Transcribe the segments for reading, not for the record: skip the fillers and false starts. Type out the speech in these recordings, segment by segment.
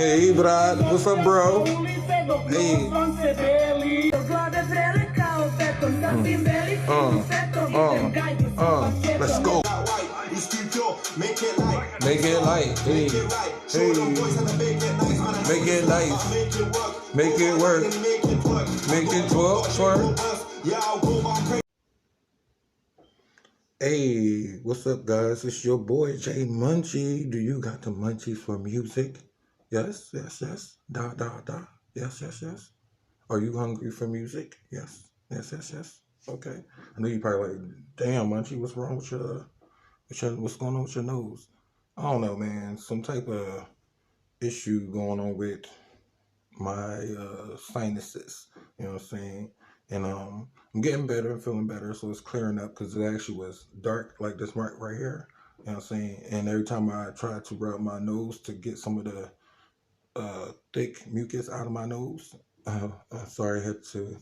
Hey, Brad, what's up, bro? Hey. Let's go. Make it light. Hey. Hey. Make it nice. Make it work. Make it twerk. Hey, what's up, guys? It's your boy Jay Munchie. Do you got the munchies for music? Yes, yes, yes. Da, da, da. Yes, yes, yes. Are you hungry for music? Yes, yes, yes, yes. Okay. I know you probably like, damn, Munchie, what's wrong with what's going on with your nose? I don't know, man. Some type of issue going on with my sinuses. You know what I'm saying? And I'm getting better, feeling better, so it's clearing up because it actually was dark like this mark right here. You know what I'm saying? And every time I try to rub my nose to get some of the thick mucus out of my nose, I'm sorry I had to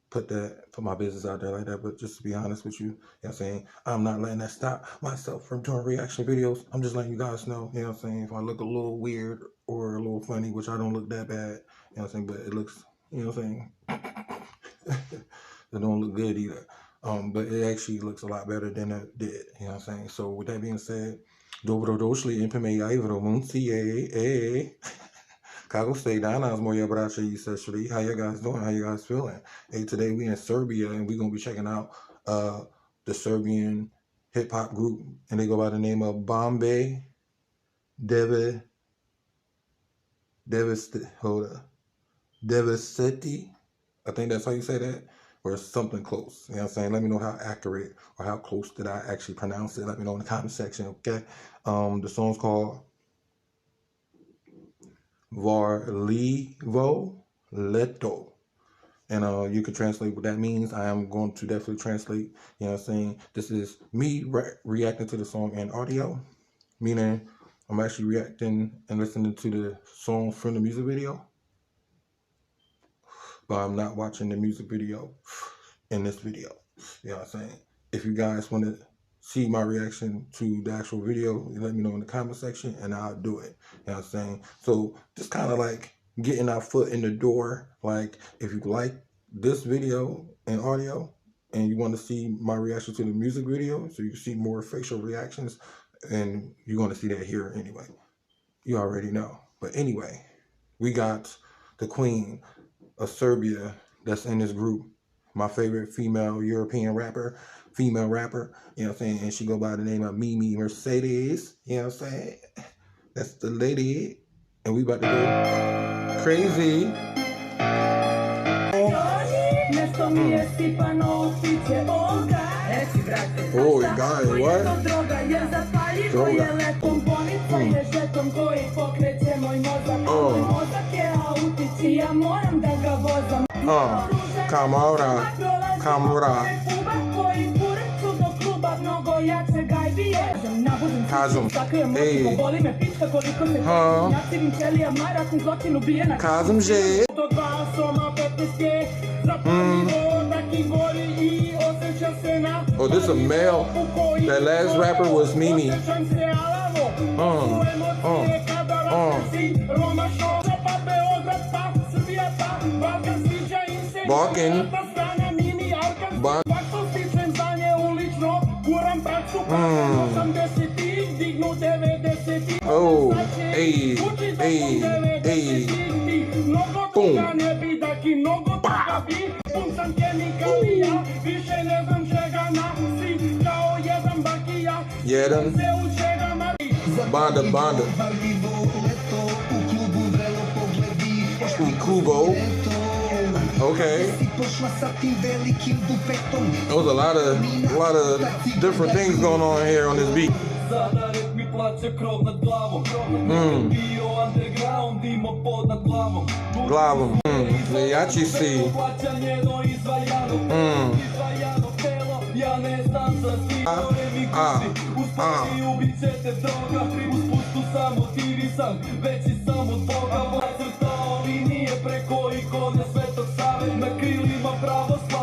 put my business out there like that, but just to be honest with you, you know what I'm saying, I'm not letting that stop myself from doing reaction videos. I'm just letting you guys know, you know what I'm saying, if I look a little weird or a little funny, which I don't look that bad, you know what I'm saying, but it looks, you know what I'm saying, it don't look good either. But it actually looks a lot better than it did, you know what I'm saying. So with that being said, dobrodošli impeme Evromuncie. Kako ste danas moja braća I sestry. How you guys doing? How you guys feeling? Hey, today we in Serbia and we're gonna be checking out the Serbian hip hop group, and they go by the name of Bombay Devaseti. I think that's how you say that, or something close. You know what I'm saying? Let me know how accurate or how close did I actually pronounce it. Let me know in the comment section, okay? The song's called Varlivo Leto. And you can translate what that means. I am going to definitely translate, you know what I'm saying? This is me reacting to the song in audio, meaning I'm actually reacting and listening to the song from the music video, but I'm not watching the music video in this video. You know what I'm saying? If you guys want to see my reaction to the actual video, let me know in the comment section and I'll do it. You know what I'm saying? So just kind of like getting our foot in the door. Like if you like this video and audio and you want to see my reaction to the music video so you can see more facial reactions, and you're going to see that here anyway. You already know. But anyway, we got the queen of Serbia that's in this group, my favorite female European rapper, female rapper, you know what I'm saying, and she go by the name of MERCEDEZ, you know what I'm saying, that's the lady, and we about to go crazy. Oh, guys, what? Droga. Kamora. Kazum. Hey. Kazum J. Oh, this is a male. That last rapper was Mimi. Balkan. Oh, hey, hey, hey. Boom. Bah. Jedan. Banda. Kubo. Okay. There was a lot of different things going on here on this beat. Glavom. Jači si.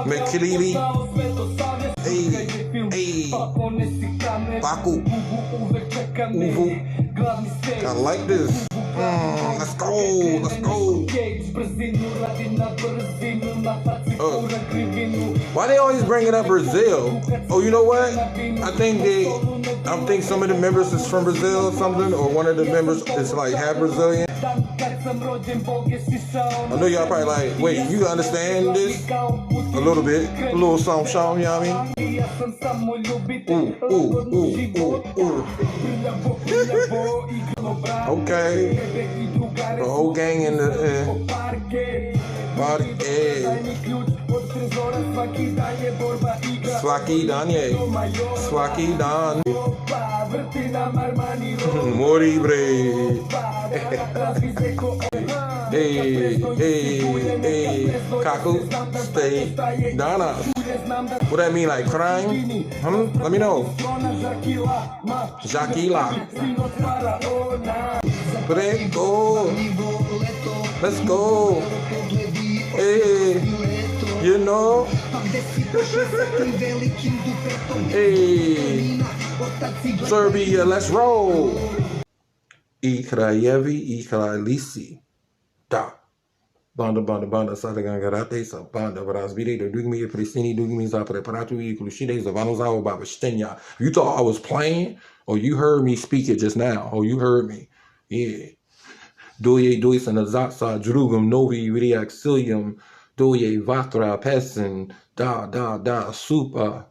Mekilili. Ej. Paku. Uvu. I like this. Let's go. Let's go. Why they always bringing up Brazil? Oh, you know what? I think some of the members is from Brazil or something, or one of the members is like half Brazilian. I know y'all probably like, wait, you understand this? A little bit. A little something, you know what I mean? Ooh. Okay. The whole gang in the body. Swaki Dan. Moribre. Hey. Kaku. Stay. Dana. What that mean, like crying? Let me know. Jaquila. Prego. Let's go. Hey. You know? Hey. Serbia, let's roll. I kraljevi. Da. Banda, sada gangarate sa banda razvide do dugmi e pristini dugmi za preparatu I klushide za vanozao babashtenja. You thought I was playing, or you heard me speak it just now, or you heard me. Yeah. Doje sa nazat sa drugum novi reaxilium, doje vatra pesin, da, super.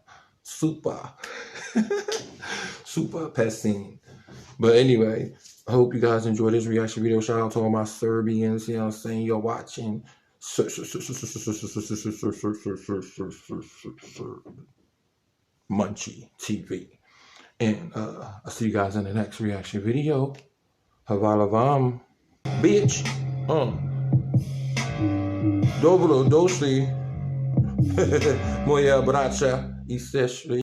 Super pesin. But anyway, I hope you guys enjoyed this reaction video. Shout out to all my Serbians, you know what I'm saying? You're watching Munchie TV. And I'll see you guys in the next reaction video. Hvala vam, bitch. Dobro došli, moja braća I sestry.